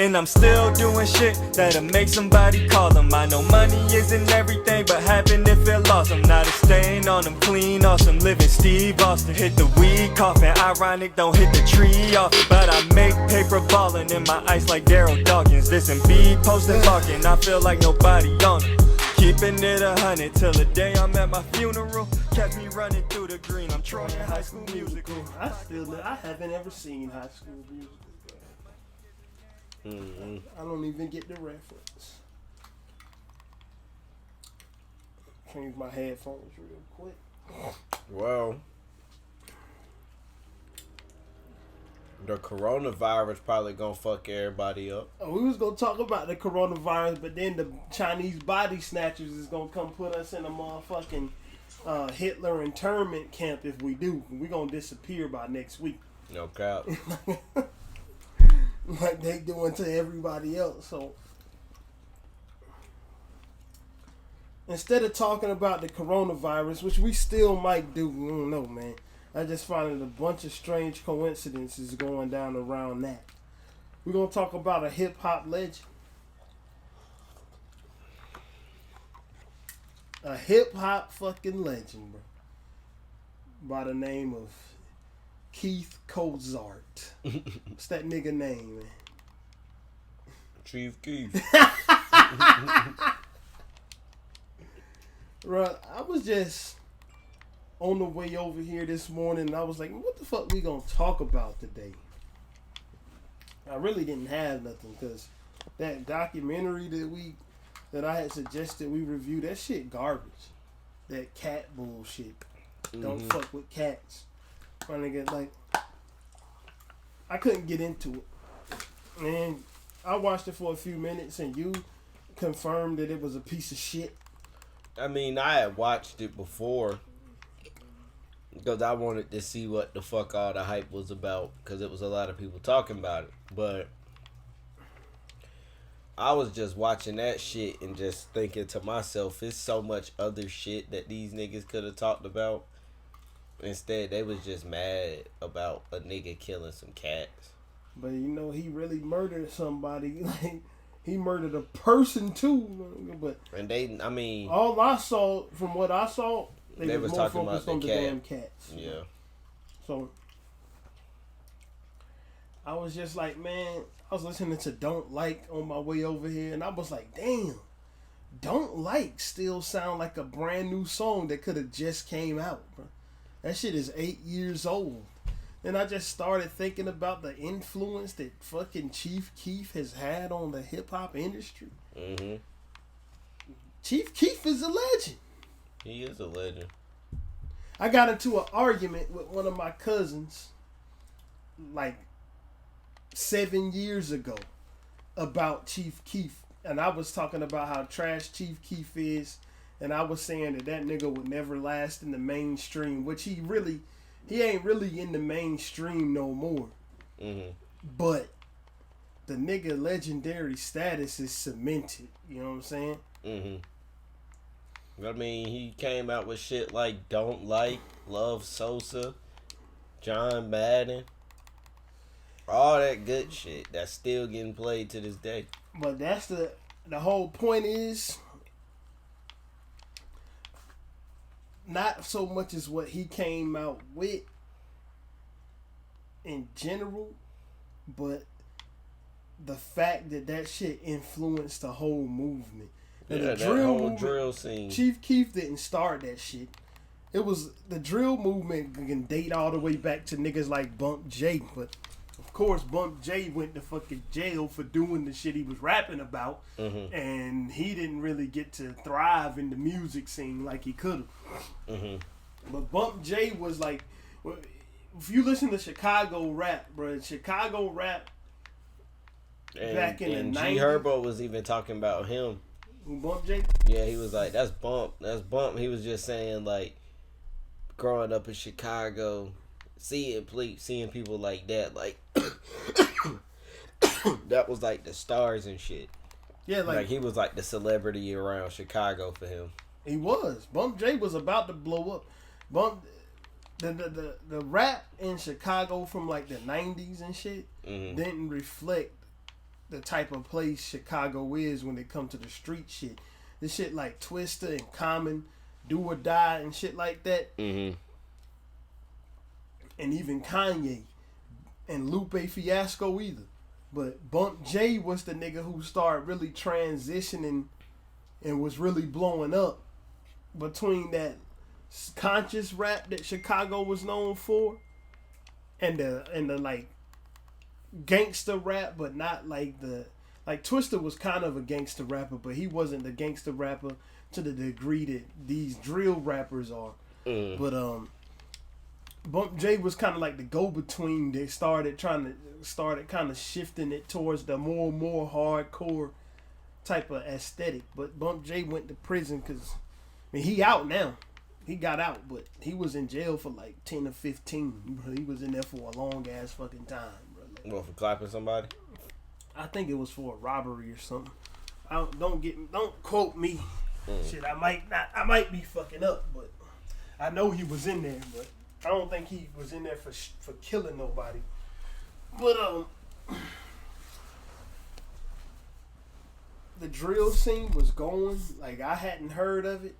And I'm still doing shit that'll make somebody call them. I know money isn't everything, but happen if it lost. I'm not a stain on them, clean, awesome, living Steve Austin. Hit the weed coffin, ironic, don't hit the tree off. But I make paper ballin' in my ice like Daryl Dawkins. This and B posting barking, I feel like nobody on it. Keeping it 100 till the day I'm at my funeral. Catch me running through the green, I'm Troy in High School Musical. I haven't ever seen High School Musical. I don't even get the reference. Change my headphones real quick. Well, the coronavirus probably gonna fuck everybody up. We was gonna talk about the coronavirus, but then the Chinese body snatchers is gonna come put us in a motherfucking Hitler internment camp if we do. We gonna disappear by next week. No cap. Like they doing to everybody else. So instead of talking about the coronavirus, which we still might do, I don't know, man. I just find a bunch of strange coincidences going down around that. We're gonna talk about a hip hop legend. A hip hop fucking legend, bro. By the name of Keith Cozart. What's that nigga name, man? Chief Keef. Right, I was just on the way over here this morning and I was like, what the fuck we gonna talk about today? I really didn't have nothing because that documentary that I had suggested we review, that shit garbage. That cat bullshit. Don't fuck with cats. My nigga, like, I couldn't get into it. And I watched it for a few minutes and you confirmed that it was a piece of shit. I mean, I had watched it before because I wanted to see what the fuck all the hype was about because it was a lot of people talking about it. But I was just watching that shit and just thinking to myself, it's so much other shit that these niggas could have talked about. Instead, they was just mad about a nigga killing some cats. But you know, he really murdered somebody. Like, he murdered a person too. But and they, I mean, all I saw, from what I saw, they was more talking focused about on the damn cats. Yeah. So I was just like, man, I was listening to Don't Like on my way over here, and I was like, damn, Don't Like still sound like a brand new song that could have just came out, bro. That shit is 8 years old. And I just started thinking about the influence that fucking Chief Keef has had on the hip hop industry. Mm-hmm. Chief Keef is a legend. He is a legend. I got into an argument with one of my cousins like 7 years ago about Chief Keef. And I was talking about how trash Chief Keef is. And I was saying that nigga would never last in the mainstream, which he ain't really in the mainstream no more. Mm-hmm. But the nigga legendary status is cemented. You know what I'm saying? Mm-hmm. I mean, he came out with shit like Don't Like, Love Sosa, John Madden, all that good shit that's still getting played to this day. But that's the whole point is, not so much as what he came out with in general, but the fact that shit influenced the whole movement. Yeah, the whole drill scene. Chief Keef didn't start that shit. It was the drill movement can date all the way back to niggas like Bump J, but of course Bump J went to fucking jail for doing the shit he was rapping about, and he didn't really get to thrive in the music scene like he could have. But Bump J was like, if you listen to Chicago rap, bro, Chicago rap back in the 90s. G Herbo was even talking about him. Bump J? Yeah, he was like, that's Bump. That's Bump. He was just saying, like, growing up in Chicago, seeing people like that, like, that was like the stars and shit. Yeah, like he was like the celebrity around Chicago for him. He was. Bump J was about to blow up. The rap in Chicago from like the 90s and shit didn't reflect the type of place Chicago is when it comes to the street shit. This shit like Twista and Common, Do or Die and shit like that. Mm-hmm. And even Kanye and Lupe Fiasco either. But Bump J was the nigga who started really transitioning and was really blowing up between that conscious rap that Chicago was known for and the like gangster rap, but not like the like Twista was kind of a gangster rapper, but he wasn't the gangster rapper to the degree that these drill rappers are. But Bump J was kind of like the go-between. They started kind of shifting it towards the more hardcore type of aesthetic. But Bump J went to prison because, I mean, he out now. He got out, but he was in jail for like 10 or 15. Bro. He was in there for a long ass fucking time, bro. Like, What, for clapping somebody? I think it was for a robbery or something. Don't quote me. Shit, I might be fucking up, but I know he was in there, but I don't think he was in there for killing nobody. But the drill scene was going, like I hadn't heard of it.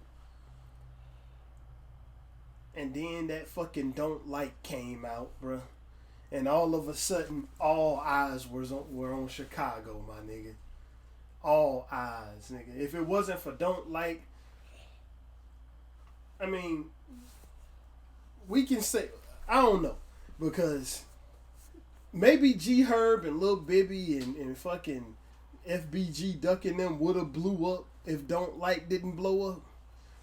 And then that fucking Don't Like came out, bruh. And all of a sudden, all eyes were on Chicago, my nigga. All eyes, nigga. If it wasn't for Don't Like, I mean, we can say, I don't know. Because maybe G Herb and Lil Bibby and fucking FBG Duck and them would have blew up if Don't Like didn't blow up.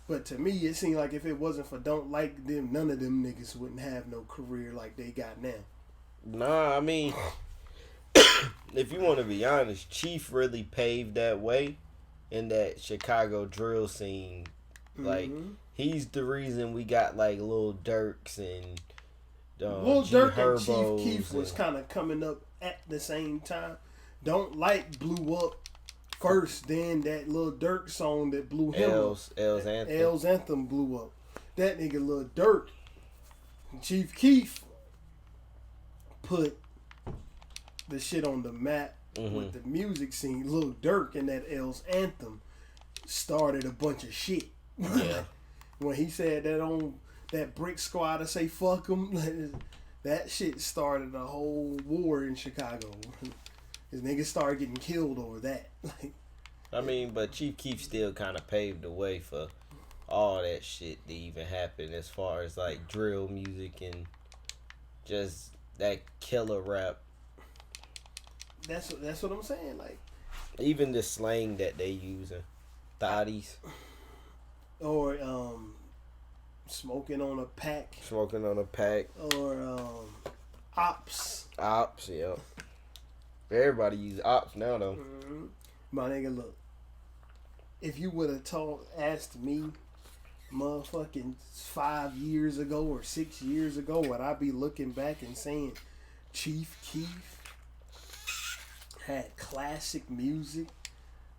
But to me, it seemed like if it wasn't for Don't Like them, none of them niggas wouldn't have no career like they got now. Nah, I mean, if you want to be honest, Chief really paved that way in that Chicago drill scene. Like, he's the reason we got like Lil Durks and Lil G Durk Herbos and Chief Keef was kind of coming up at the same time. Don't Like blew up first, then that Lil Durk song that blew him L's Anthem. L's Anthem blew up. That nigga Lil Durk, Chief Keef put the shit on the map with the music scene. Lil Durk and that L's Anthem started a bunch of shit. Yeah. When he said that on that Brick Squad to say fuck him, that shit started a whole war in Chicago. His niggas started getting killed over that. I mean, but Chief Keef still kind of paved the way for all that shit to even happen as far as like drill music and just that killer rap. That's what I'm saying. Like, even the slang that they using, thotties, or smoking on a pack, or ops. Yeah. Everybody use ops now though. My nigga, look. If you would have asked me, motherfucking 5 years ago or 6 years ago, would I be looking back and saying Chief Keef had classic music?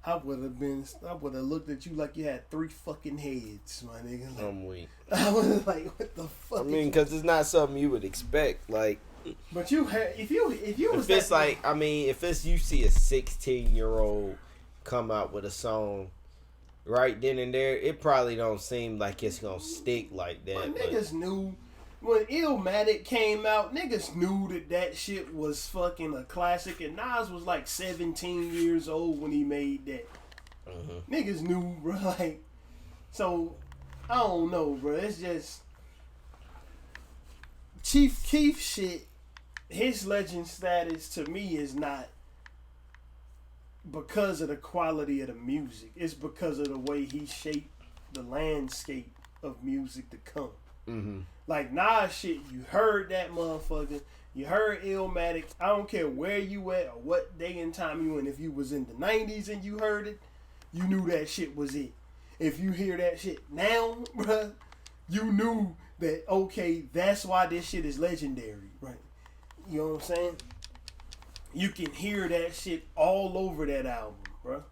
I would have looked at you like you had 3 fucking heads, my nigga. Like, I'm weak. I was like, what the fuck? I mean, because it's not something you would expect. Like, but you had, if you was if it's like, I mean, if it's you see a 16-year-old come out with a song right then and there, it probably don't seem like it's gonna stick like that. But niggas knew when Illmatic came out. Niggas knew that shit was fucking a classic, and Nas was like 17 years old when he made that. Niggas knew, bro. Like, so I don't know, bro. It's just Chief Keef shit. His legend status to me is not because of the quality of the music. It's because of the way he shaped the landscape of music to come. Like Nas shit, you heard that motherfucker. You heard Illmatic. I don't care where you at or what day and time you in. If you was in the 90s and you heard it, you knew that shit was it. If you hear that shit now, bruh, you knew that, okay, that's why this shit is legendary, right? You know what I'm saying? You can hear that shit all over that album, bruh.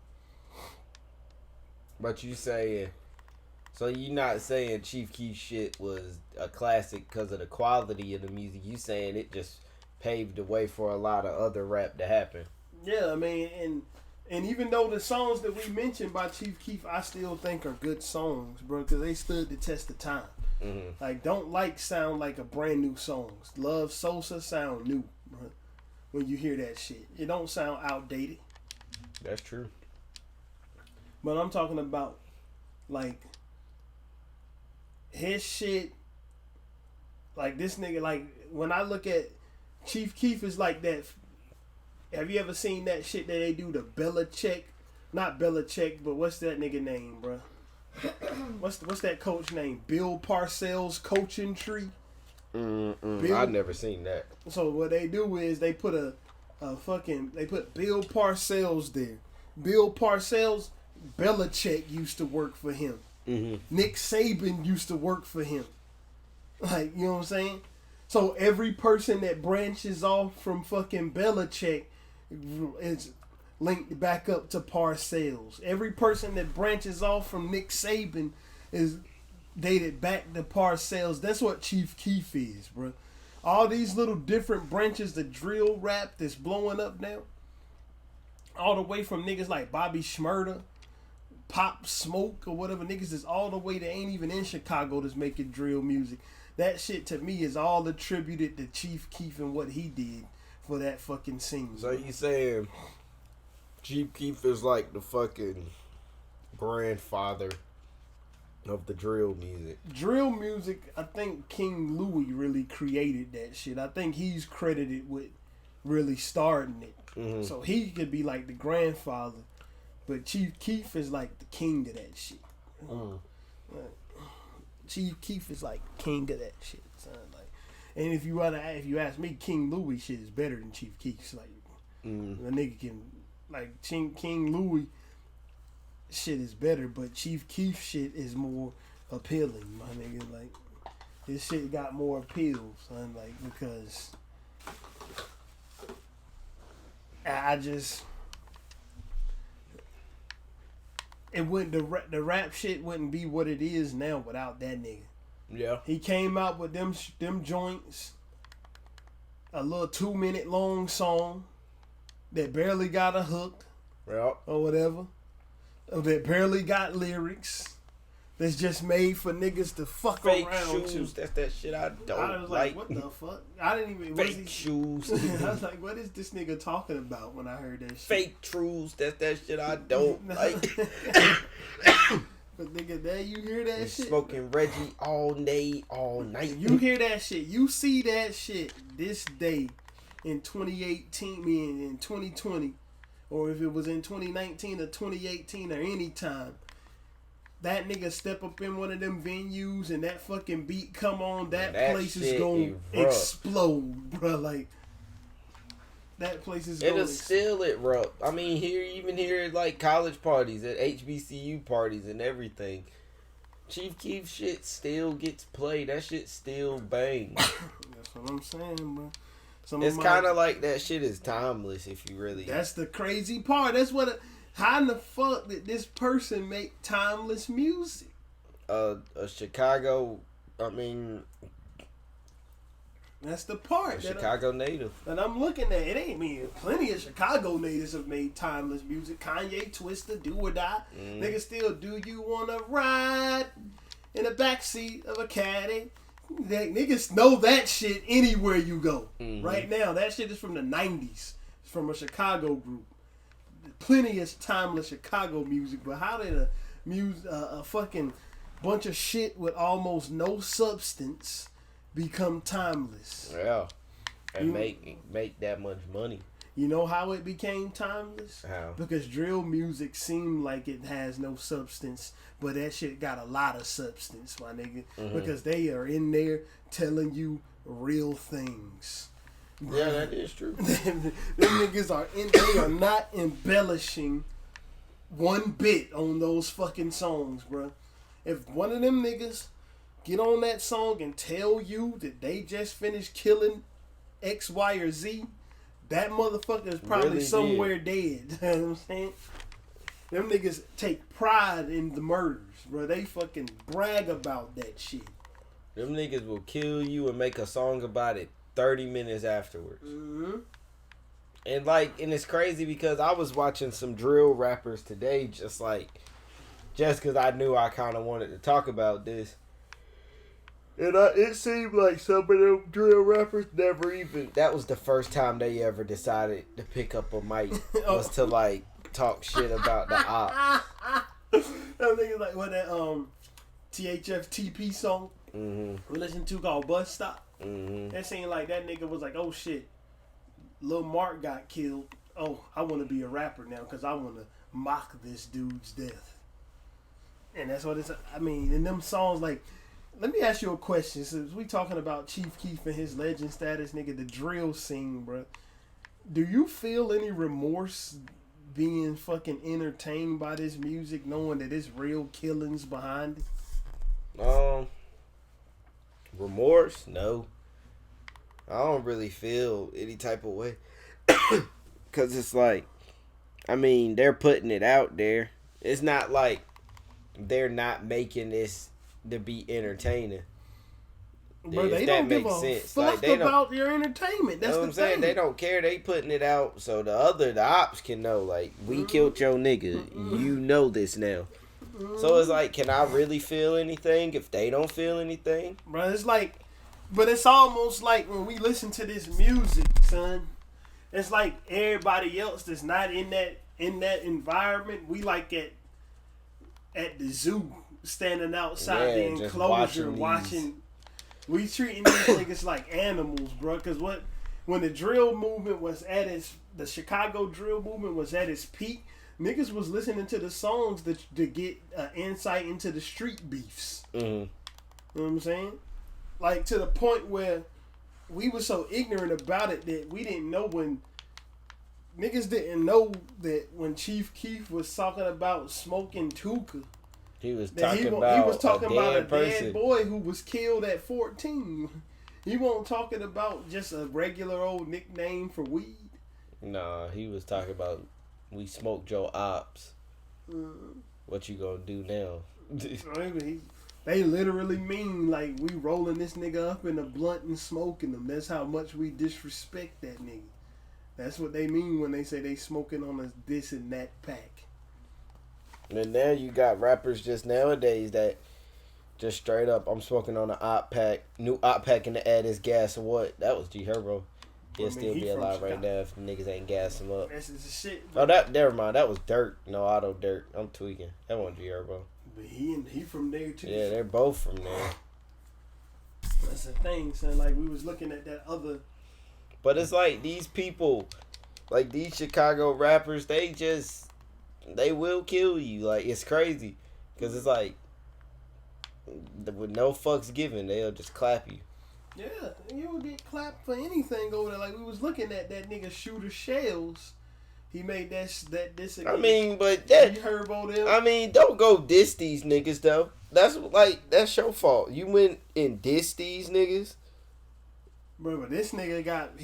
But you saying, so you not saying Chief Keef shit was a classic because of the quality of the music. You saying it just paved the way for a lot of other rap to happen. Yeah, I mean, and even though the songs that we mentioned by Chief Keef, I still think are good songs, bro, because they stood the test of time. Mm-hmm. Like, Don't Like sound like a brand new songs. Love Sosa sound new, bro. When you hear that shit, it don't sound outdated. That's true. But I'm talking about, like, his shit. Like, this nigga, like, when I look at Chief Keef is like that. Have you ever seen that shit that they do to Belichick? Not Belichick, but what's that nigga name, bro? What's that coach name? Bill Parcells coaching tree. I've never seen that. So what they do is they put they put Bill Parcells there. Bill Parcells, Belichick used to work for him. Mm-hmm. Nick Saban used to work for him. Like, you know what I'm saying? So every person that branches off from fucking Belichick is linked back up to Parcells. Every person that branches off from Nick Saban is dated back to Parcells. That's what Chief Keef is, bro. All these little different branches, the drill rap that's blowing up now, all the way from niggas like Bobby Shmurda, Pop Smoke, or whatever niggas is all the way that ain't even in Chicago that's making drill music. That shit to me is all attributed to Chief Keef and what he did for that fucking scene. So you saying Chief Keef is like the fucking grandfather of the drill music? Drill music, I think King Louis really created that shit. I think he's credited with really starting it. Mm-hmm. So he could be like the grandfather, but Chief Keef is like the king of that shit. Chief Keef is like king of that shit, son. Like, and if you ask me, King Louis shit is better than Chief Keef's. Like, a nigga can, like, King Louis shit is better, but Chief Keef shit is more appealing, my nigga. Like, this shit got more appeal, son. Like, because I just, it wouldn't, the rap shit wouldn't be what it is now without that nigga. Yeah. He came out with them joints, a little 2-minute long song that barely got a hook, Yeah. or whatever, or that barely got lyrics. That's just made for niggas to fuck Fake around shoes. to. That's that shit I don't I was like, what the fuck? I didn't even. Fake shoes. I was like, what is this nigga talking about when I heard that shit? Fake truths. That's that shit I don't like. But nigga, there you hear that We shit. smoking Reggie all day, all night. You hear that shit. You see that shit this day in 2018, in 2020, or if it was in 2019 or 2018 or any time. That nigga step up in one of them venues and that fucking beat come on, that place is gonna explode, bro. Like, that place is gonna It'll still erupt. I mean, even here, like college parties, at HBCU parties and everything. Chief Keef shit still gets played. That shit still bangs. That's what I'm saying, bro. It's kind of like that shit is timeless if you really. That's the crazy part. That's what. How in the fuck did this person make timeless music? A Chicago. I mean. That's the part. Chicago native. And I'm looking at it. Ain't me. Plenty of Chicago natives have made timeless music. Kanye, Twista, Do or Die. Niggas still do you wanna ride in the backseat of a caddy? Niggas know that shit anywhere you go. Right now, that shit is from the 90s. It's from a Chicago group. Plenty of timeless Chicago music, but how did a fucking bunch of shit with almost no substance become timeless? Yeah, and make that much money. You know how it became timeless? How? Because drill music seemed like it has no substance, but that shit got a lot of substance, my nigga. Because they are in there telling you real things. Yeah, that is true. Them niggas they are not embellishing one bit on those fucking songs, bro. If one of them niggas get on that song and tell you that they just finished killing X, Y, or Z, that motherfucker is probably really somewhere dead. You know what I'm saying? Them niggas take pride in the murders, bro. They fucking brag about that shit. Them niggas will kill you and make a song about it 30 minutes afterwards. And it's crazy because I was watching some drill rappers today, just because I knew I kind of wanted to talk about this. And it seemed like some of them drill rappers never even, that was the first time they ever decided to pick up a mic, was to talk shit about the op. That nigga like what that THFTP song we listened to called Bus Stop. That seemed like that nigga was like, oh shit, Lil Mark got killed. Oh, I want to be a rapper now because I want to mock this dude's death. And that's what it's. I mean, in them songs, like, let me ask you a question. Since we talking about Chief Keef and his legend status, nigga, the drill scene, bro. Do you feel any remorse being fucking entertained by this music, knowing that it's real killings behind it? Remorse? No. I don't really feel any type of way. Because it's like, I mean, they're putting it out there. It's not like they're not making this to be entertaining. Bro, they don't give a fuck about your entertainment. That's what I'm saying. They don't care. They putting it out so the ops can know, like, we killed your nigga. You know this now. So it's like, can I really feel anything if they don't feel anything? Bro, it's like, but it's almost like when we listen to this music, son, it's like everybody else that's not in that environment, we like at the zoo, standing outside the enclosure watching. We treating these niggas like animals, bro. Because when the drill movement was at the Chicago drill movement was at its peak, niggas was listening to the songs to get insight into the street beefs. You know what I'm saying? Like, to the point where we were so ignorant about it that we didn't know niggas didn't know that when Chief Keef was talking about smoking Tuka, he was talking about a dead boy who was killed at 14. He wasn't talking about just a regular old nickname for weed. Nah, he was talking about, we smoked your ops. What you gonna do now? They literally mean like we rolling this nigga up in a blunt and smoking him. That's how much we disrespect that nigga. That's what they mean when they say they smoking on a this and that pack. And now you got rappers just nowadays that just straight up, I'm smoking on an op pack. New op pack in the ad is gas or what? That was G Herbo. He'll still be alive right now if niggas ain't gas him up. That's the shit. Bro. Oh, never mind. That was Dirt. No, Auto Dirt. I'm tweaking. That wasn't G Herbo. But he from there too. Yeah, they're both from there. That's the thing, son. Like, we was looking at that other. But it's like these people, like these Chicago rappers, they will kill you. Like, it's crazy. Because it's like, with no fucks given, they'll just clap you. Yeah, you will get clapped for anything over there. Like, we was looking at that nigga Shooter Shells. He made this. I mean, but that. Herbo them. I mean, don't go diss these niggas though. That's your fault. You went and diss these niggas. Bro, but this nigga got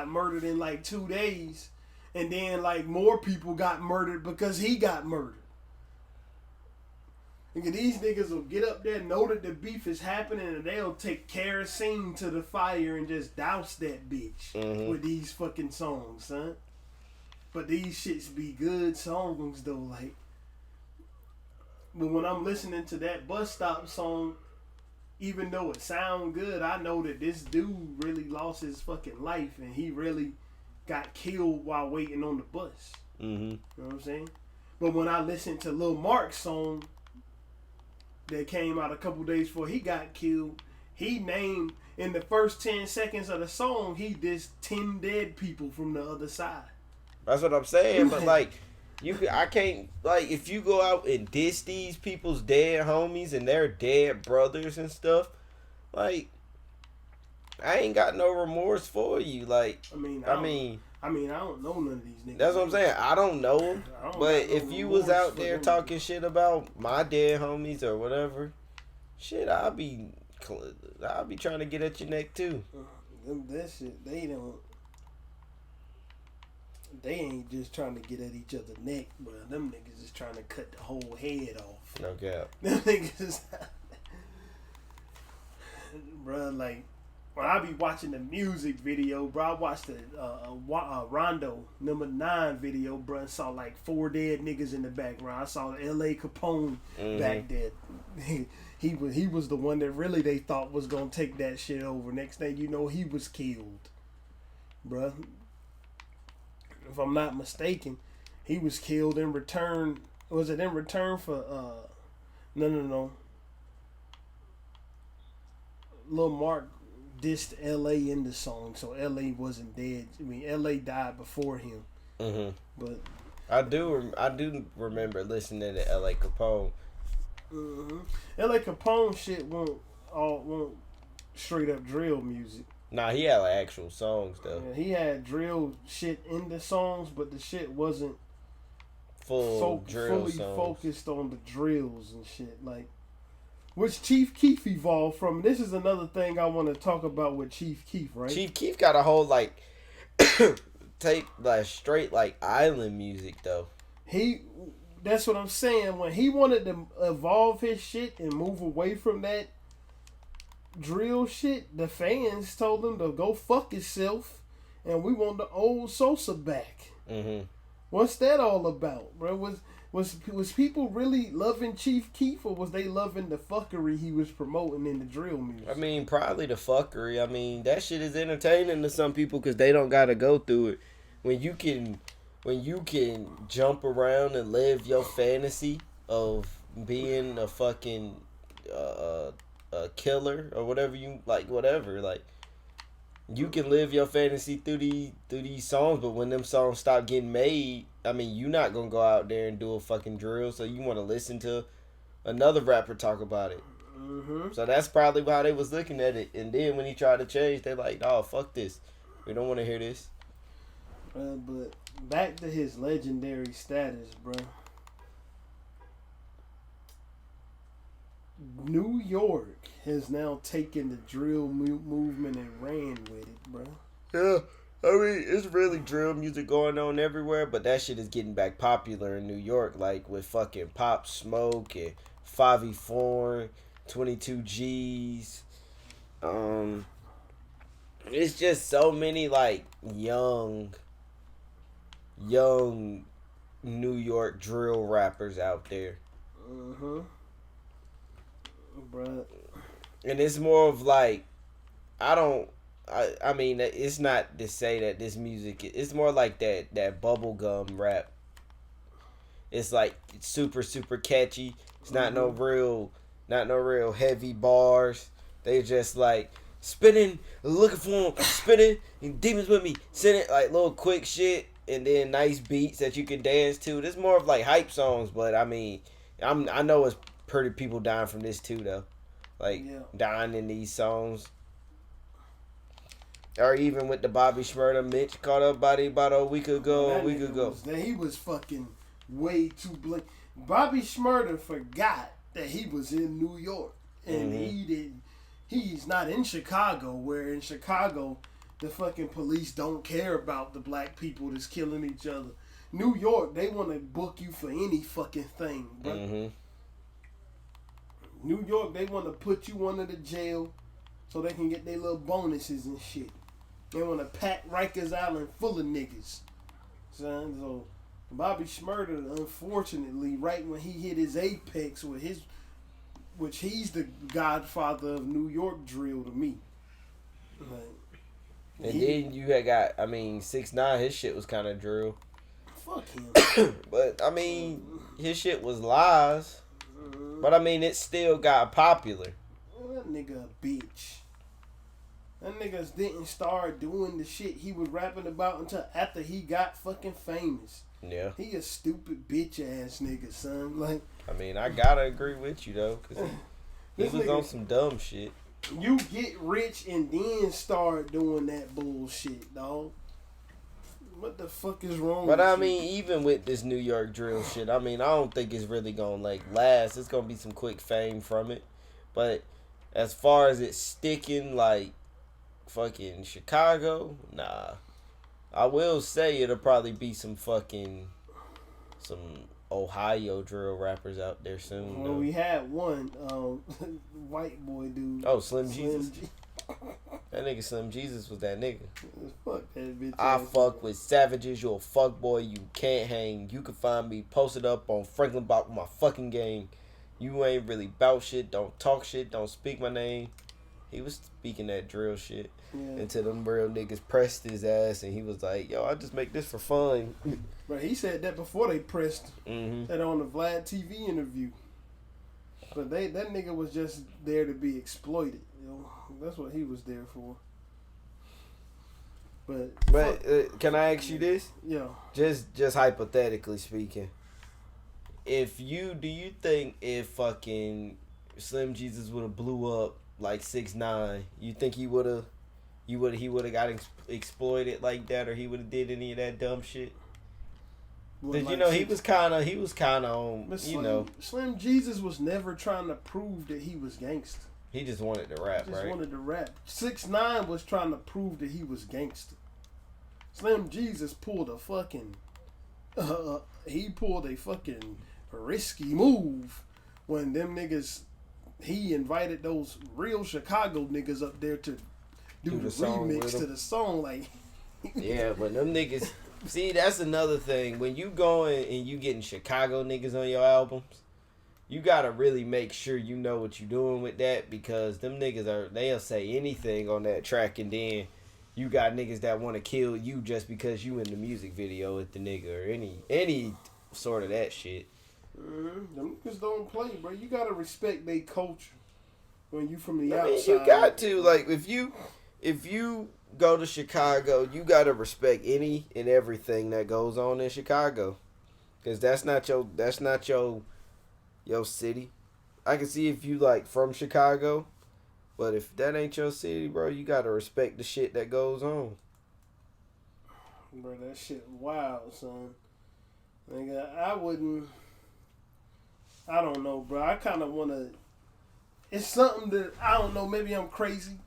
murdered in like 2 days, and then like more people got murdered because he got murdered. Nigga, these niggas will get up there, know that the beef is happening, and they'll take kerosene to the fire and just douse that bitch with these fucking songs, son. But these shits be good songs though, like. But when I'm listening to that Bus Stop song, even though it sound good, I know that this dude really lost his fucking life and he really got killed while waiting on the bus. You know what I'm saying? But when I listened to Lil Mark's song that came out a couple days before he got killed, he named, in the first 10 seconds of the song, he dissed 10 dead people from the other side. That's what I'm saying, but like, I can't, like, if you go out and diss these people's dead homies and their dead brothers and stuff, like, I ain't got no remorse for you. Like, I mean, I don't know none of these niggas. That's what I'm saying. I don't know them. But if you was out there talking shit about my dead homies or whatever, shit, I'll be trying to get at your neck too. That shit, they ain't just trying to get at each other's neck, but them niggas is trying to cut the whole head off. No cap. Them niggas, bruh, like, when I be watching the music video, bro, I watched the Rondo #9 video, bro, and saw like 4 dead niggas in the background. I saw L.A. Capone back there. He was the one that really they thought was gonna take that shit over. Next thing you know, he was killed, bro. If I'm not mistaken, he was killed in return. Was it in return for no. Lil Mark dissed L.A. in the song, so L.A. wasn't dead. I mean, L.A. died before him. But I do remember listening to L.A. Capone. L.A. Capone shit won't straight up drill music. Nah, he had like actual songs though. Yeah, he had drill shit in the songs, but the shit wasn't fully songs. Focused on the drills and shit, like which Chief Keef evolved from. This is another thing I want to talk about with Chief Keef, right? Chief Keef got a whole like take like straight like island music though. That's what I'm saying. When he wanted to evolve his shit and move away from that drill shit, the fans told him to go fuck himself, and we want the old Sosa back. What's that all about, bro? Was people really loving Chief Keef, or was they loving the fuckery he was promoting in the drill music? I mean, probably the fuckery. I mean, that shit is entertaining to some people because they don't gotta go through it. When you can jump around and live your fantasy of being a fucking a killer or whatever you like, you can live your fantasy through these songs. But when them songs stop getting made, I mean, you not gonna go out there and do a fucking drill, so you want to listen to another rapper talk about it. So that's probably how they was looking at it. And then when he tried to change, they like, oh, fuck this, we don't want to hear this. But back to his legendary status, bro. New York has now taken the drill movement and ran with it, bro. Yeah, I mean, it's really drill music going on everywhere, but that shit is getting back popular in New York, like with fucking Pop Smoke and 5E4, 22 G's. It's just so many like young New York drill rappers out there. Bruh. And it's more of like, I mean, it's not to say that this music, it's more like that bubblegum rap. It's like super, super catchy. It's not no real heavy bars. They just like spinning, looking for them, spinning, and demons with me, sending like little quick shit, and then nice beats that you can dance to. This more of like hype songs, but I mean, I know it's pretty people dying from this too though, like dying in these songs. Or even with the Bobby Shmurda, Mitch caught up body about a week ago. He was fucking way too blank. Bobby Shmurda forgot that he was in New York, and he's not in Chicago, where in Chicago the fucking police don't care about the black people that's killing each other. New York, they want to book you for any fucking thing, bro. New York, they want to put you under the jail so they can get their little bonuses and shit. They want to pack Rikers Island full of niggas. Son, so Bobby Shmurda, unfortunately, right when he hit his apex with which he's the godfather of New York drill to me. And then you had got, I mean, 6ix9ine, his shit was kind of drill. Fuck him. But, I mean, his shit was lies. But, I mean, it still got popular. That nigga a bitch. That nigga didn't start doing the shit he was rapping about until after he got fucking famous. Yeah. He a stupid bitch ass nigga, son. Like, I mean, I gotta agree with you though, cause he was nigga, on some dumb shit. You get rich and then start doing that bullshit, dog. What the fuck is wrong? But with I you? mean, even with this New York drill shit, I mean, I don't think it's really gonna like last. It's gonna be some quick fame from it, but as far as it sticking like fucking Chicago, nah. I will say it'll probably be some Ohio drill rappers out there soon. Well, we had one white boy dude. Oh, Slim Jesus. That nigga Slim Jesus was that nigga. Fuck that bitch. I fuck with savages. You a fuck boy. You can't hang. You can find me posted up on Franklin Block with my fucking gang. You ain't really bout shit. Don't talk shit. Don't speak my name. He was speaking that drill shit until them real niggas pressed his ass, and he was like, "Yo, I just make this for fun." But he said that before they pressed that on the Vlad TV interview. But that nigga was just there to be exploited. You know, that's what he was there for. But can I ask you this? Yeah. Just hypothetically speaking, do you think if fucking Slim Jesus would have blew up like 6ix9ine, you think he would have got exploited like that, or he would have did any of that dumb shit? Did like, you know he was kind of on, you know. Slim Jesus was never trying to prove that he was gangster. He just wanted to rap, right? Wanted to rap. 6ix9ine was trying to prove that he was gangster. Slim Jesus pulled a fucking risky move when them niggas. He invited those real Chicago niggas up there to do the remix to the song, like. Yeah, but them niggas. See, that's another thing. When you going and you getting Chicago niggas on your albums, you gotta really make sure you know what you're doing with that, because them niggas they'll say anything on that track, and then you got niggas that want to kill you just because you in the music video with the nigga or any sort of that shit. Them niggas don't play, bro. You gotta respect their culture when you from the outside. You got to, like, if you go to Chicago, you gotta respect any and everything that goes on in Chicago, because that's not your city. I can see if you like from Chicago, but if that ain't your city, bro, you gotta respect the shit that goes on. Bro, that shit wild, son. Nigga, I don't know, bro. I kind of want to. It's something that I don't know. Maybe I'm crazy.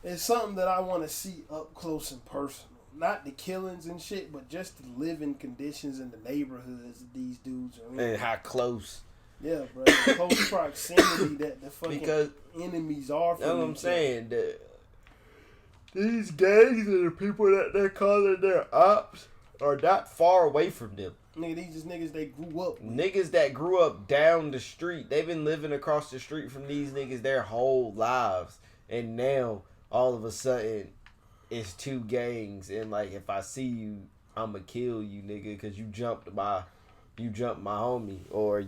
It's something that I want to see up close and personal. Not the killings and shit, but just the living conditions in the neighborhoods that these dudes are in. And how close. Yeah, bro. The close proximity that the fucking enemies are from. That's what I'm saying. These gangs and the people that they're calling their ops are not far away from them. Nigga, these just niggas they grew up with. Niggas that grew up down the street. They've been living across the street from these niggas their whole lives. And now, all of a sudden, it's two gangs. And, like, if I see you, I'ma kill you, nigga, because you jumped my homie. Or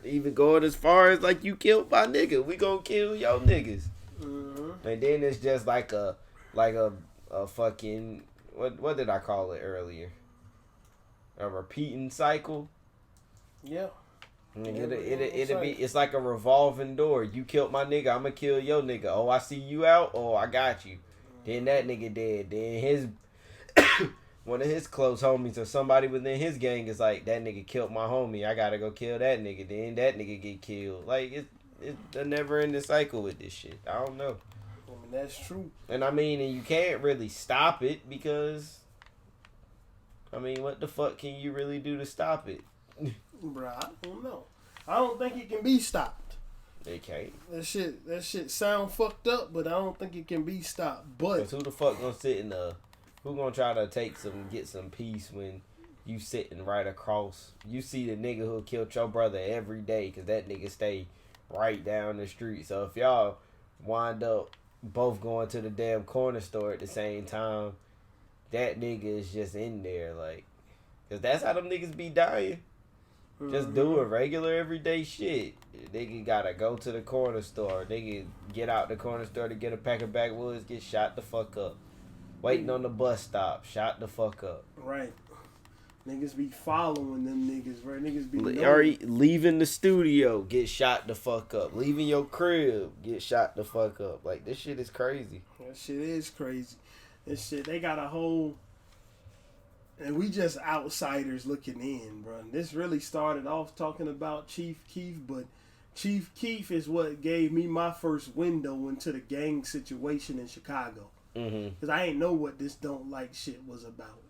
even going as far as, like, you killed my nigga. We gonna kill your niggas. Mm-hmm. And then it's just like a fucking, what did I call it earlier? A repeating cycle. Yeah. It's like a revolving door. You killed my nigga, I'ma kill your nigga. Oh, I see you out. Oh, I got you. Then that nigga dead. Then his one of his close homies or somebody within his gang is like, that nigga killed my homie. I gotta go kill that nigga. Then that nigga get killed. Like it's a never ending cycle with this shit. I don't know. I mean, that's true. And I mean, and you can't really stop it because. I mean, what the fuck can you really do to stop it? Bruh, I don't know. I don't think it can be stopped. They can't. That shit sound fucked up, but I don't think it can be stopped. But who the fuck gonna sit in who gonna try to get some peace when you sitting right across? You see the nigga who killed your brother every day because that nigga stay right down the street. So if y'all wind up both going to the damn corner store at the same time, that nigga is just in there, like, because that's how them niggas be dying. Just doing regular everyday shit. Nigga gotta go to the corner store. Nigga get out the corner store to get a pack of backwoods, get shot the fuck up. Waiting on the bus stop, shot the fuck up. Right. Niggas be following them niggas, right? Niggas be leaving the studio, get shot the fuck up. Leaving your crib, get shot the fuck up. Like, this shit is crazy. That shit is crazy. This shit, they got a whole, and we just outsiders looking in, bro. This really started off talking about Chief Keef, but Chief Keef is what gave me my first window into the gang situation in Chicago. Because I ain't know what this Don't Like shit was about.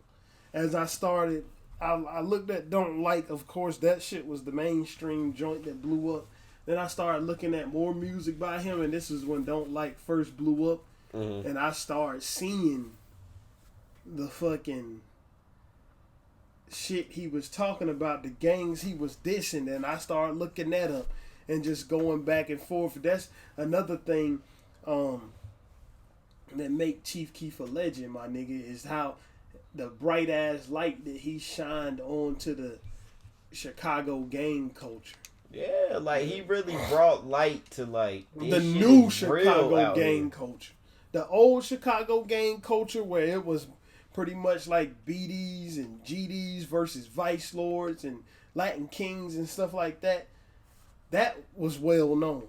As I started, I looked at Don't Like, of course, that shit was the mainstream joint that blew up. Then I started looking at more music by him, and this is when Don't Like first blew up. and I started seeing the fucking shit he was talking about, the gangs he was dissing, and I started looking that up and just going back and forth. That's another thing that make Chief Keef a legend, my nigga, is how the bright ass light that he shined onto the Chicago gang culture. Yeah, like he really brought light to like the new Chicago gang culture. The old Chicago gang culture where it was pretty much like BDs and GDs versus Vice Lords and Latin Kings and stuff like that. That was well known.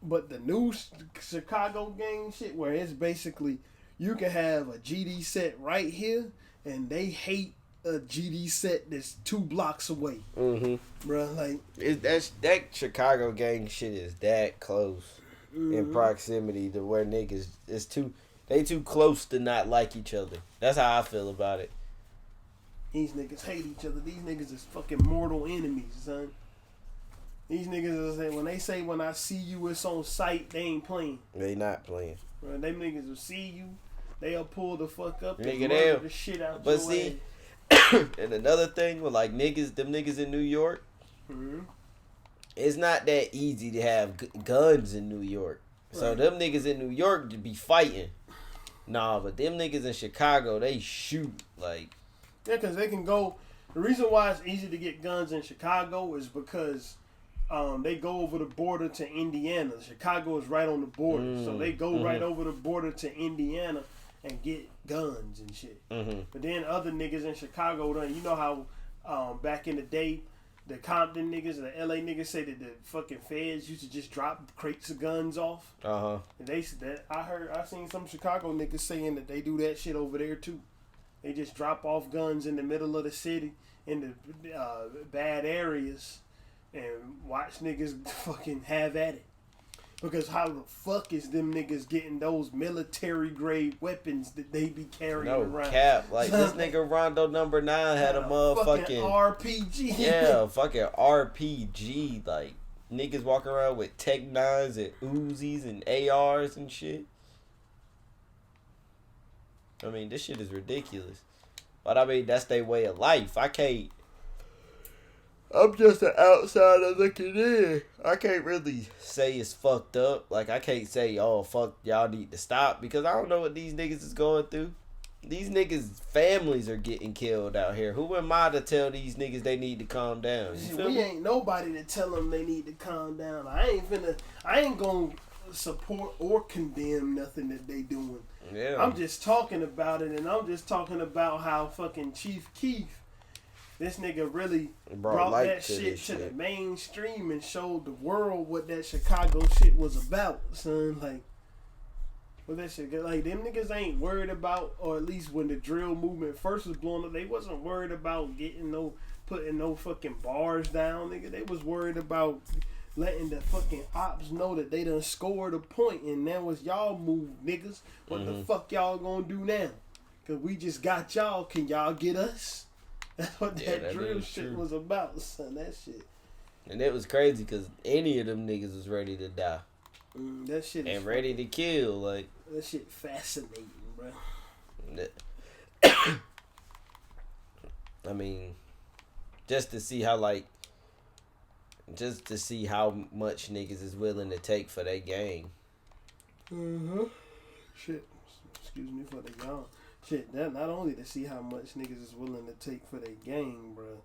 But the new Chicago gang shit where it's basically you can have a GD set right here and they hate a GD set that's 2 blocks away. Bruh, like that Chicago gang shit is that close in proximity to where niggas is too close to not like each other. That's how I feel about it. These niggas hate each other. These niggas is fucking mortal enemies, son. These niggas is when they say when I see you it's on sight, they ain't playing. They not playing. Bro, them niggas will see you, they'll pull the fuck up and Nigga, murder the shit out but your see, ass. And another thing with like them niggas in New York, it's not that easy to have guns in New York. Right. So them niggas in New York to be fighting. Nah, but them niggas in Chicago, they shoot like. Yeah, because they can go. The reason why it's easy to get guns in Chicago is because they go over the border to Indiana. Chicago is right on the border, so they go right over the border to Indiana and get guns and shit. But then other niggas in Chicago, you know how back in the day, the Compton niggas and the LA niggas say that the fucking feds used to just drop crates of guns off. And they said that I seen some Chicago niggas saying that they do that shit over there too. They just drop off guns in the middle of the city in the bad areas and watch niggas fucking have at it. Because how the fuck is them niggas getting those military grade weapons that they be carrying around? No cap. Like this nigga Rondo number 9 had a motherfucking RPG. Yeah, fucking RPG. Like niggas walking around with Tech 9s and Uzis and ARs and shit. I mean, this shit is ridiculous. But I mean, that's their way of life. I'm just an outsider looking in. I can't really say it's fucked up. Like, I can't say, oh, fuck, y'all need to stop. Because I don't know what these niggas is going through. These niggas' families are getting killed out here. Who am I to tell these niggas they need to calm down? We ain't nobody to tell them they need to calm down. I ain't gonna support or condemn nothing that they doing. Yeah. I'm just talking about it, and I'm just talking about how fucking Chief Keef, this nigga really brought that shit to the mainstream and showed the world what that Chicago shit was about, son. Like, what that shit, like, them niggas ain't worried about, or at least when the drill movement first was blowing up, they wasn't worried about putting no fucking bars down, nigga. They was worried about letting the fucking ops know that they done scored a point, and that was y'all move, niggas. What the fuck y'all gonna do now? Cause we just got y'all. Can y'all get us? That's what that drill shit was about, son. That shit. And it was crazy because any of them niggas was ready to die. That shit and ready to kill. Like, that shit fascinating, bro. I mean, just to see how much niggas is willing to take for their gang. Shit. Excuse me for the yawn. Shit, that not only to see how much niggas is willing to take for their gang, bro,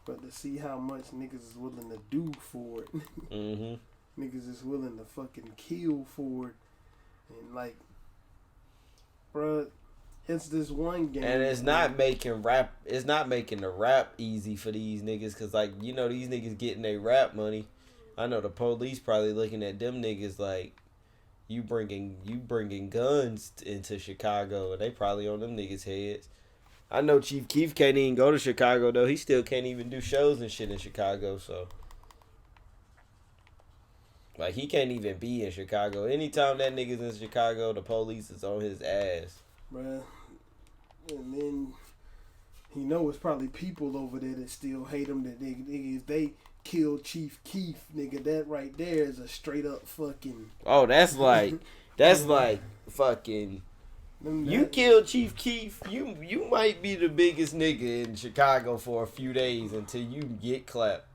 but to see how much niggas is willing to do for it. Niggas is willing to fucking kill for it. And like, bro, it's this one game. And it's not making the rap easy for these niggas, cause like, you know, these niggas getting their rap money. I know the police probably looking at them niggas like, you bringing guns into Chicago, and they probably on them niggas' heads. I know Chief Keef can't even go to Chicago though. He still can't even do shows and shit in Chicago, so like he can't even be in Chicago. Anytime that nigga's in Chicago, the police is on his ass. Bruh. And then he know it's probably people over there that still hate him. That if they kill Chief Keef, nigga, that right there is a straight up fucking. Oh, that's like That's like fucking. You killed Chief Keef. You might be the biggest nigga in Chicago for a few days until you get clapped.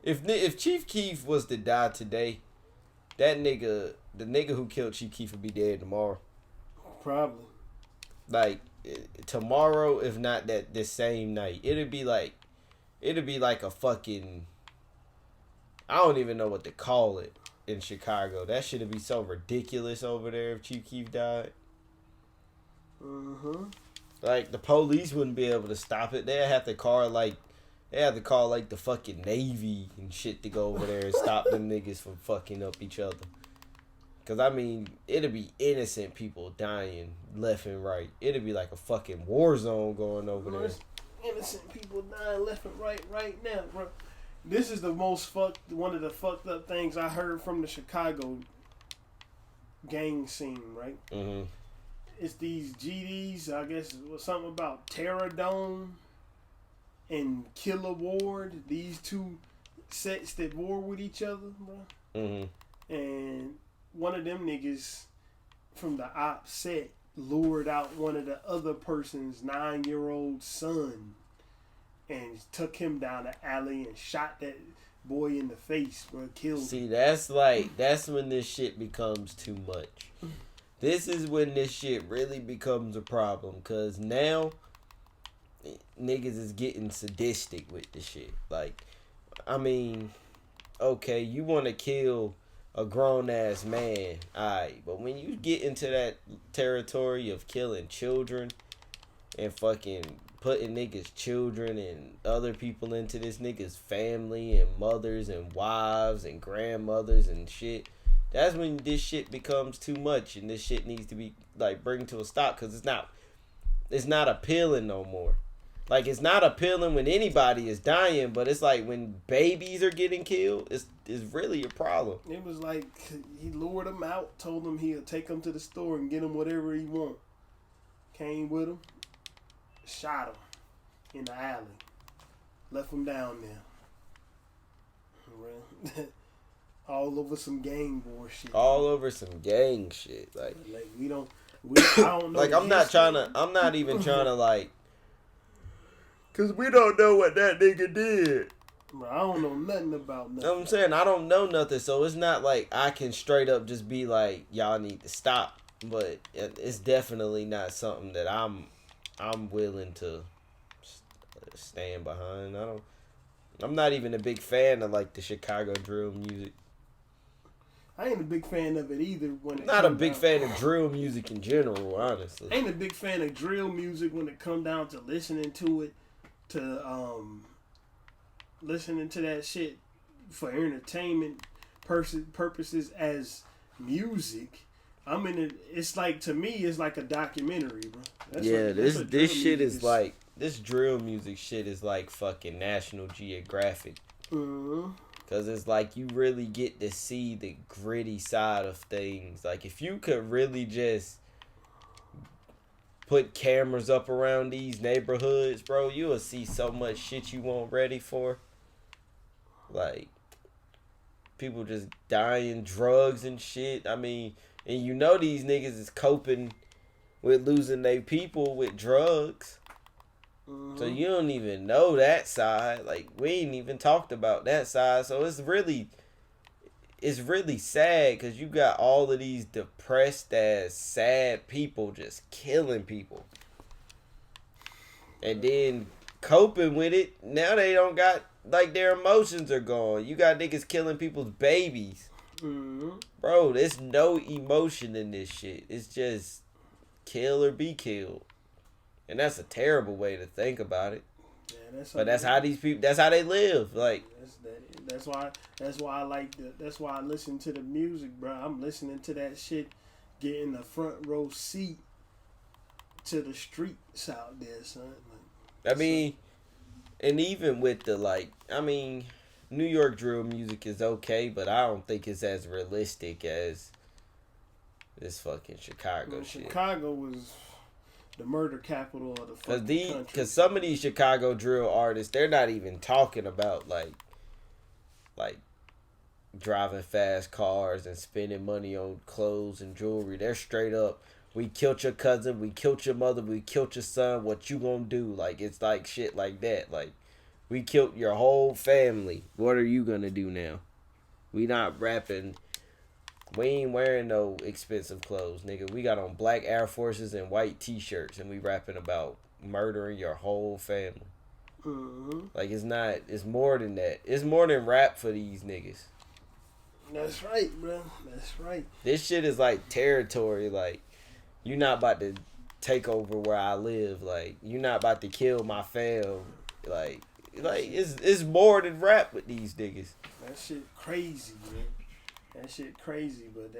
If Chief Keef was to die today, the nigga who killed Chief Keef would be dead tomorrow. Probably. Like tomorrow, if not this same night, it'd be like a fucking. I don't even know what to call it in Chicago. That shit'd be so ridiculous over there if Chief Keef died. Like the police wouldn't be able to stop it. They'd have to call like the fucking Navy and shit to go over there and stop them niggas from fucking up each other. Cause I mean, it'd be innocent people dying left and right. It'd be like a fucking war zone going over there. Innocent people dying left and right now, bro. This is one of the fucked up things I heard from the Chicago gang scene, right? Mm-hmm. It's these GDs, I guess it was something about Terradome and Killer Ward. These two sets that war with each other, bro. Mm-hmm. And one of them niggas from the op set lured out one of the other person's 9-year-old son and took him down the alley and shot that boy in the face, bro. Killed him. See, that's when this shit becomes too much. This is when this shit really becomes a problem, cause now niggas is getting sadistic with the shit. Like, I mean, okay, you want to kill a grown ass man, alright, but when you get into that territory of killing children and fucking putting niggas' children and other people into this nigga's family and mothers and wives and grandmothers and shit, that's when this shit becomes too much and this shit needs to be like bring to a stop, because it's not appealing no more. Like, it's not appealing when anybody is dying, but it's like when babies are getting killed, it's really a problem. It was like he lured him out, told him he'll take him to the store and get him whatever he want. Came with him, shot him in the alley, left him down there. All over some gang war shit. All over some gang shit. Like I don't know. Like, I'm not even trying to like, cause we don't know what that nigga did. Bro, I don't know nothing about nothing. You know what I'm saying? I don't know nothing, so it's not like I can straight up just be like, y'all need to stop. But it's definitely not something that I'm willing to stand behind. I'm not even a big fan of like the Chicago drill music. I ain't a big fan of it either. Not a big fan of drill music in general, honestly. I ain't a big fan of drill music when it come down to listening to it, listening to that shit for entertainment purposes as music. I'm in it. It's like, to me, it's like a documentary, bro. This shit is like, this drill music shit is like fucking National Geographic. Mm-hmm. Cause it's like you really get to see the gritty side of things. Like, if you could really just put cameras up around these neighborhoods, bro, you will see so much shit you weren't ready for. Like, people just dying, drugs and shit. I mean, and you know these niggas is coping with losing their people with drugs. So you don't even know that side. Like, we ain't even talked about that side. So it's really sad, because you got all of these depressed ass, sad people just killing people. And then coping with it, now they don't got, like, their emotions are gone. You got niggas killing people's babies. Mm-hmm. Bro, there's no emotion in this shit. It's just kill or be killed. And that's a terrible way to think about it. Yeah, that's how these people. That's how they live. Like, that's why I listen to the music, bro. I'm listening to that shit, getting the front row seat to the streets out there, son. Like, I mean, and even with the New York drill music is okay, but I don't think it's as realistic as this fucking Chicago shit. Chicago was the murder capital of the fucking country. Because some of these Chicago drill artists, they're not even talking about like driving fast cars and spending money on clothes and jewelry. They're straight up, we killed your cousin, we killed your mother, we killed your son, what you gonna do? Like, it's like shit like that. Like, we killed your whole family, what are you gonna do now? We not rapping, we ain't wearing no expensive clothes, nigga. We got on black Air Forces and white t-shirts, and we rapping about murdering your whole family. Like, it's more than that. It's more than rap for these niggas. That's right, bro. That's right. This shit is like territory. Like, you not about to take over where I live. Like, you not about to kill my fam. Like it's more than rap with these niggas. That shit crazy, man. That shit crazy, but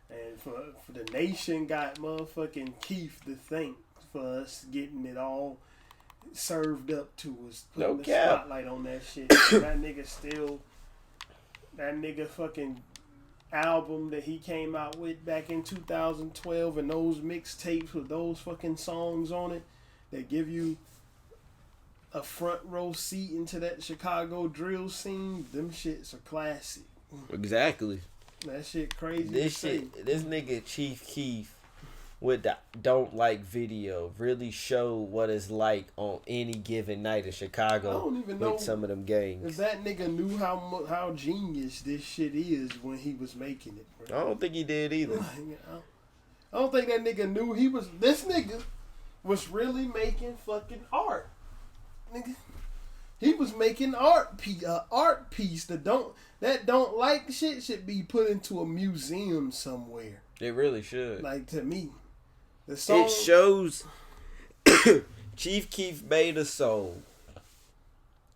and for the nation got motherfucking Keef to thank for us getting it all served up to us. Putting the spotlight on that shit. That nigga fucking album that he came out with back in 2012 and those mixtapes with those fucking songs on it that give you a front row seat into that Chicago drill scene, them shits are classic. Exactly. That shit crazy. This nigga Chief Keef with the Don't Like video really showed what it's like on any given night in Chicago. I don't even know with some of them gangs. If that nigga knew how genius this shit is when he was making it, bro. I don't think he did either. I don't think that nigga knew this nigga was really making fucking art. Nigga. He was making art piece that don't like shit should be put into a museum somewhere. It really should. Like, to me, the song, it shows Chief Keef made a song,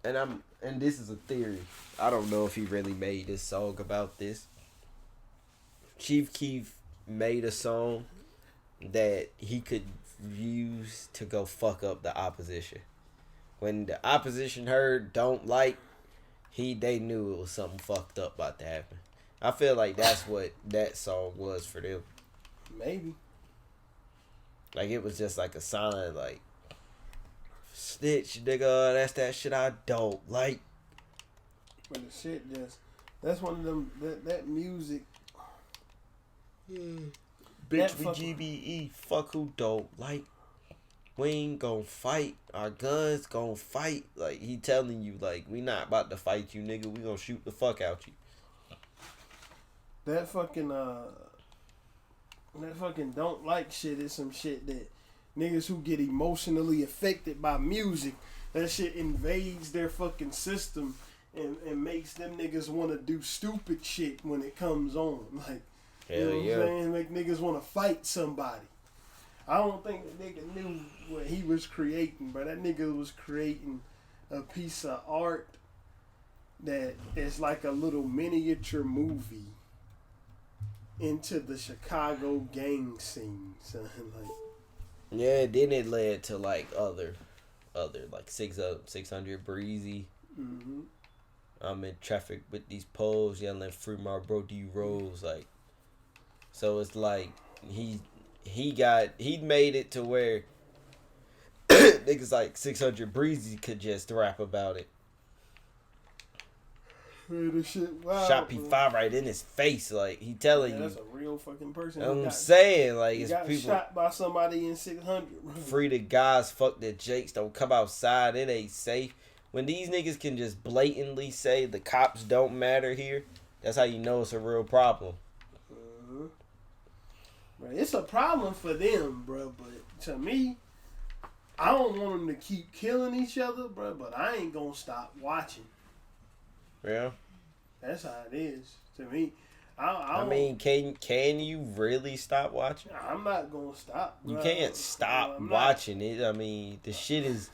and this is a theory. I don't know if he really made this song about this. Chief Keef made a song that he could use to go fuck up the opposition. When the opposition heard Don't Like, they knew it was something fucked up about to happen. I feel like that's what that song was for them. Maybe. Like, it was just like a sign, like, snitch, nigga, that's that shit I don't like. But the shit that's one of them, that music. Bitch, we GBE, fuck who don't like. We ain't gonna fight. Our guns gonna fight. Like, he telling you, like, we not about to fight you, nigga. We gonna shoot the fuck out you. That fucking don't like shit is some shit that niggas who get emotionally affected by music, that shit invades their fucking system and makes them niggas want to do stupid shit when it comes on. Like, hell, you know what yeah. I'm saying? Make niggas want to fight somebody. I don't think the nigga knew what he was creating, but that nigga was creating a piece of art that is like a little miniature movie into the Chicago gang scene, son. Like, yeah, then it led to like other like 600 Breezy. mm-hmm. I'm in traffic with these poles yelling free my bro D Rose, like. So it's like he made it to where niggas like 600 Breezy could just rap about it. The shit wild, Shot P5 right in his face, like, he telling you. That's a real fucking person. I'm saying, like, he it's got people shot by somebody in 600. Bro. Free the guys, fuck the Jakes, don't come outside, it ain't safe. When these niggas can just blatantly say the cops don't matter here, that's how you know it's a real problem. Mm-hmm. Bro, it's a problem for them, bro, but to me, I don't want them to keep killing each other, bro, but I ain't gonna stop watching. Yeah. That's how it is to me. I mean, can you really stop watching? I'm not gonna stop. You bro. can't stop watching it. I mean, the shit is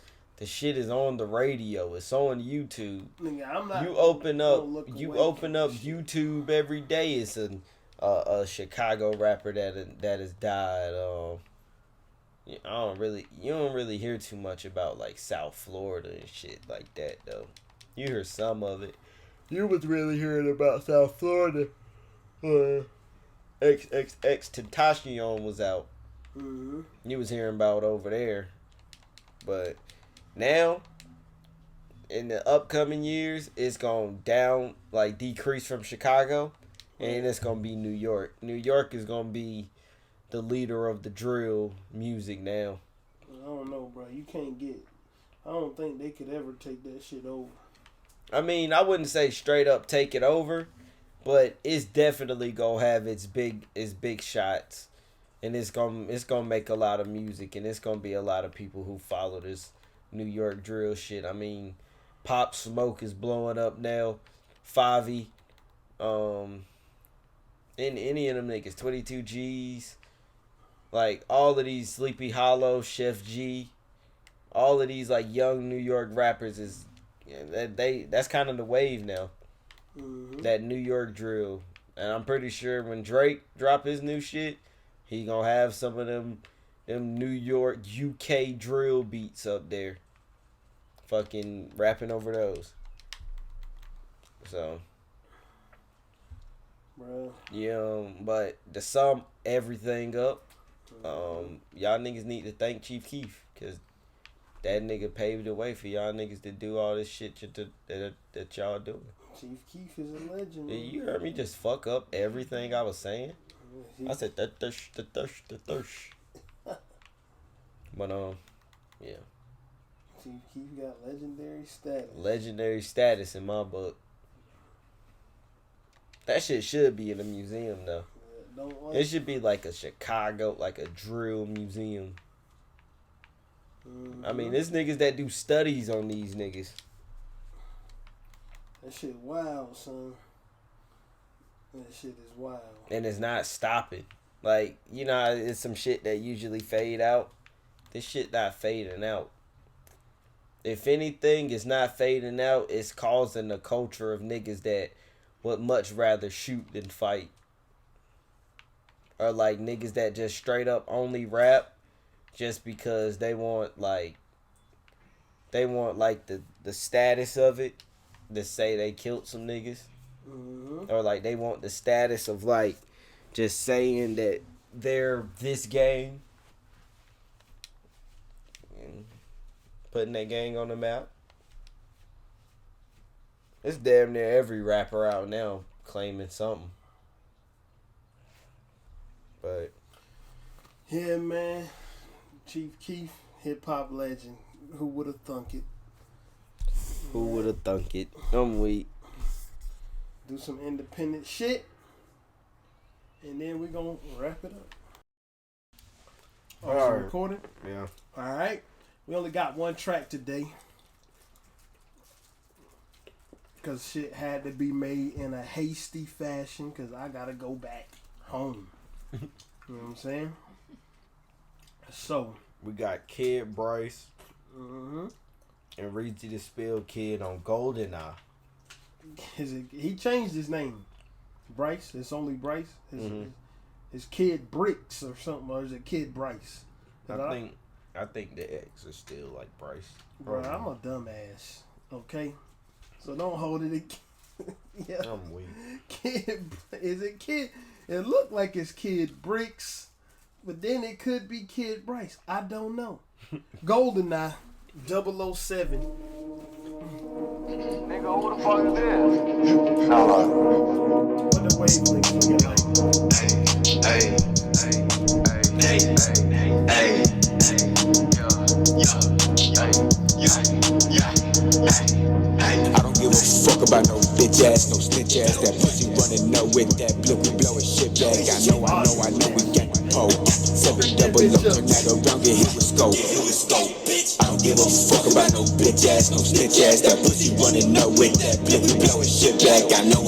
on the radio. It's on YouTube. Nigga, I'm not. You open up shit. YouTube every day. It's a Chicago rapper that has died. You don't really hear too much about like South Florida and shit like that though. You hear some of it. You was really hearing about South Florida. XXX was out. Mm-hmm. You was hearing about over there. But now in the upcoming years, it's going to decrease from Chicago, and it's going to be New York. New York is going to be the leader of the drill music now. I don't know, bro. You can't get. I don't think they could ever take that shit over. I mean, I wouldn't say straight up take it over, but it's definitely gonna have its big shots, and it's gonna make a lot of music, and it's gonna be a lot of people who follow this New York drill shit. I mean, Pop Smoke is blowing up now, Favi, and any of them niggas, 22 G's, like all of these Sleepy Hollow, Chef G, all of these like young New York rappers is. Yeah, that's kind of the wave now. Mm-hmm. That New York drill. And I'm pretty sure when Drake drop his new shit, he gonna have some of them New York UK drill beats up there. Fucking rapping over those. So bro. Yeah, but to sum everything up, y'all niggas need to thank Chief Keef, cause that nigga paved the way for y'all niggas to do all this shit that y'all doing. Chief Keef is a legend. Man. You heard me just fuck up everything I was saying. I said the thirst. But yeah. Chief Keef got legendary status. Legendary status in my book. That shit should be in a museum though. Yeah, it should be like a Chicago, like a drill museum. I mean, there's niggas that do studies on these niggas. That shit wild, son. That shit is wild. And it's not stopping. Like, you know, it's some shit that usually fade out. This shit not fading out. If anything, it's not fading out. It's causing a culture of niggas that would much rather shoot than fight. Or like niggas that just straight up only rap. Just because they want like the status of it to say they killed some niggas. Mm-hmm. Or like they want the status of like just saying that they're this gang. And putting that gang on the map. It's damn near every rapper out now claiming something. But yeah, man. Chief Keef, hip hop legend. Who would have thunk it? Who would have thunk it? I'm weak. Do some independent shit. And then we're going to wrap it up. All right. Recording? Yeah. All right. We only got one track today. Because shit had to be made in a hasty fashion. Because I got to go back home. You know what I'm saying? So we got KIDBRYXX and REEZYTHESPILLKID on GOLDENEYE. He changed his name. Bryce. It's only Bryce. It's KIDBRYXX or something, or is it KIDBRYXX? I think the X is still like Bryce. Bro, I'm a dumbass. Okay, so don't hold it. Yeah. I'm weak. Is it Kid? It looked like it's KIDBRYXX. But then it could be KIDBRYXX. I don't know. GoldenEye 007. Nigga, who the fuck is this? Nolyfe. What the wavelength looking like? I don't give a fuck about no bitch ass, no snitch ass. That pussy running up with that blue, we blowing shit back. I know we got the pole. 7 double up, turn that around, get hit with scope. I don't give a fuck about no bitch ass, no snitch ass. That pussy running up with that blue, we blowing shit back. I know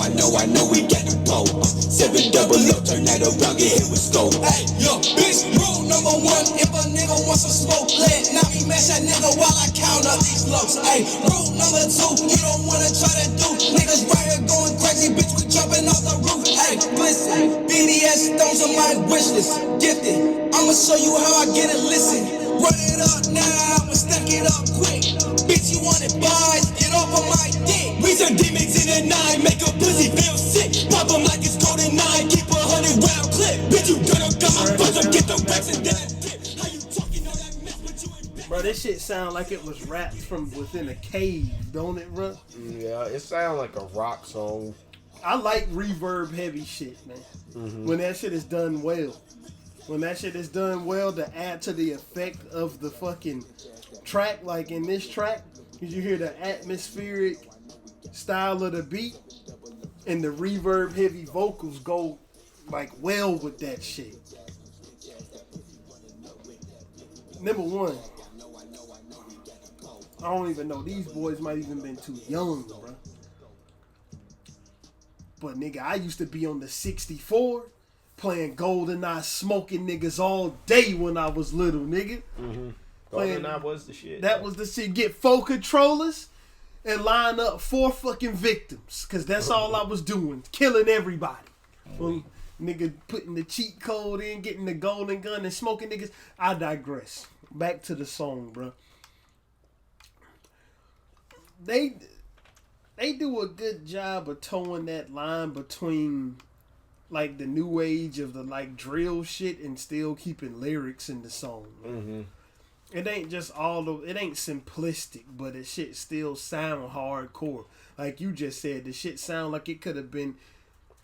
we got the pole. 7 double up, turn that around, get hit with scope. Hey, yo, bitch, rule number 1, if a nigga wants some smoke, let now me mash that nigga while I count up these lows. Hey, rule number 2, you don't wanna try to do. Niggas right here going crazy, bitch, we jumping off the roof. Hey, listen, BDS stones on my wish list. Gifted, I'ma show you how I get it, listen. Run it up now, I'ma stack it up quick. Bitch, you want it, boys, get off of my dick. Reason demons in the 9, make a pussy feel sick. Pop 'em like it's GOLDENEYE, keep 100 round clip. Bitch, you gonna come up, fuck up, get the racks and then dip. How you talking all that mess, but you ain't back. Bro, This shit sound like it was rapped from within a cave, don't it, bro? Yeah, it sounds like a rock song. I like reverb heavy shit, man. When that shit is done well. When that shit is done well to add to the effect of the fucking track, like in this track, because you hear the atmospheric style of the beat and the reverb heavy vocals go like well with that shit. Number one, I don't even know. These boys might even been too young, bro. But nigga, I used to be on the 64 playing GoldenEye, smoking niggas all day when I was little, nigga. GoldenEye was the shit. That was the shit. Get 4 controllers and line up 4 fucking victims. Cause that's all I was doing. Killing everybody. Well, nigga putting the cheat code in, getting the golden gun and smoking niggas. I digress. Back to the song, bro. They do a good job of towing that line between like the new age of the like drill shit and still keeping lyrics in the song. It ain't just it ain't simplistic, but the shit still sound hardcore. Like you just said, the shit sound like it could have been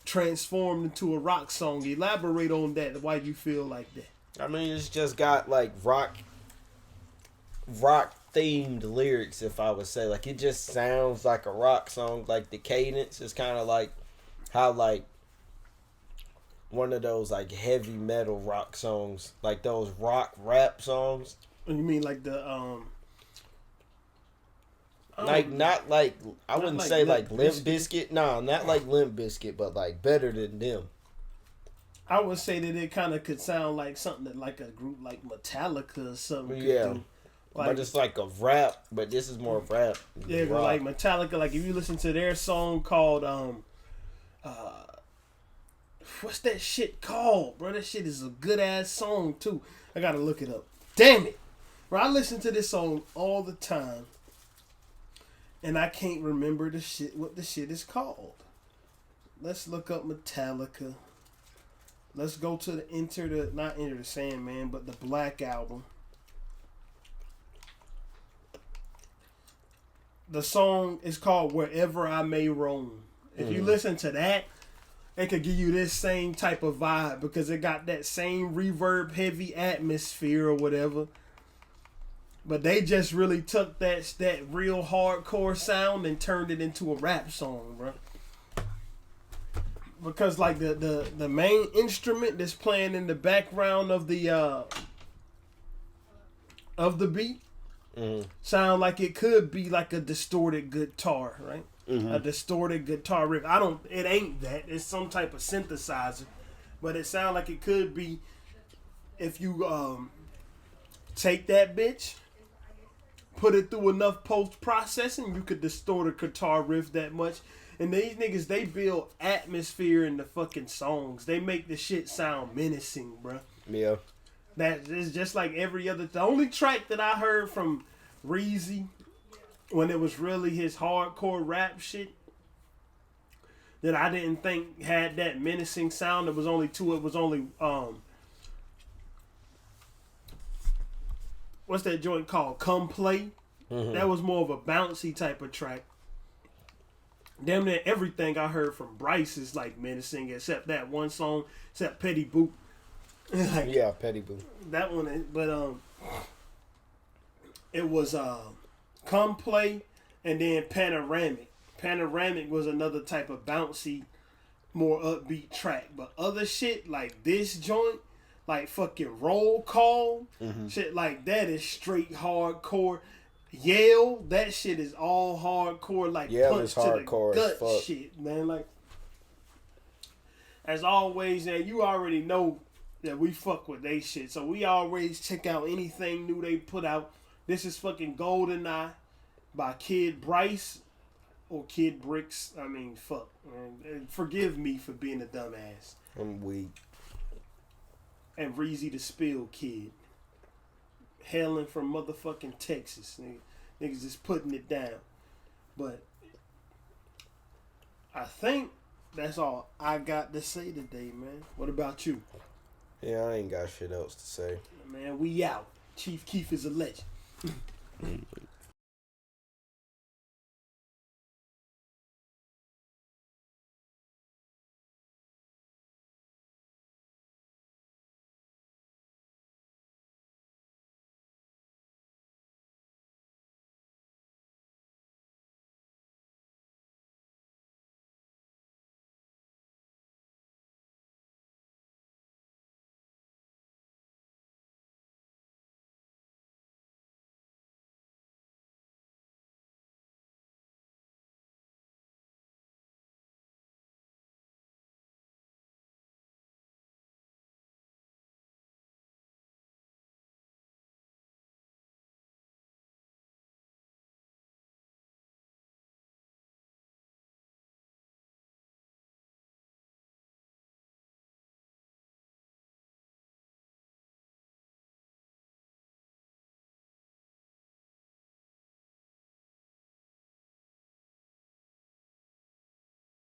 transformed into a rock song. Elaborate on that. Why you feel like that? I mean, it's just got like rock themed lyrics, if I would say. Like, it just sounds like a rock song. Like, the cadence is kind of like how like one of those like heavy metal rock songs, like those rock rap songs. You mean like the like not like I wouldn't like say Limp like Limp Bizkit. Bizkit. No, not like Limp Bizkit, but like better than them. I would say that it kind of could sound like something that like a group like Metallica or something could Yeah. do. But it's like a rap, but this is more rap. Yeah, rock. like Metallica, like if you listen to their song called what's that shit called, bro? That shit is a good ass song too. I gotta look it up. Damn it. Bro, I listen to this song all the time. And I can't remember what the shit is called. Let's look up Metallica. Let's go to the not Enter the Sandman, but the Black Album. The song is called Wherever I May Roam. If you listen to that, it could give you this same type of vibe because it got that same reverb heavy atmosphere or whatever. But they just really took that real hardcore sound and turned it into a rap song, bro. Because like the main instrument that's playing in the background of the beat sound like it could be like a distorted guitar, right? A distorted guitar riff. It ain't that. It's some type of synthesizer. But it sounds like it could be if you take that bitch, put it through enough post-processing, you could distort a guitar riff that much. And these niggas, they build atmosphere in the fucking songs. They make the shit sound menacing, bro. Yeah. That is just like every other. The only track that I heard from Reezy when it was really his hardcore rap shit that I didn't think had that menacing sound. It was only two. It was only what's that joint called? Come Play. That was more of a bouncy type of track. Damn near everything I heard from Bryce is like menacing, except that one song, except Petty Boot. Like, Yeah, Petty Boo. that one, but it was Come Play and then Panoramic. Panoramic was another type of bouncy, more upbeat track. But other shit like this joint, like fucking Roll Call, shit like that is straight hardcore. Yell, that shit is all hardcore, like Yell punch is to hardcore the as gut fuck. shit, man. Like, as always, man, you already know that we fuck with they shit, so we always check out anything new they put out. This is fucking GoldenEye by KIDBRYXX or KIDBRYXX. I mean, fuck, man. And forgive me for being a dumbass. I'm weak. And REEZYTHESPILLKID. Hailing from motherfucking Texas. Niggas just putting it down. But I think that's all I got to say today, man. What about you? Yeah, I ain't got shit else to say. Man, we out. Chief Keef is a legend. Mm.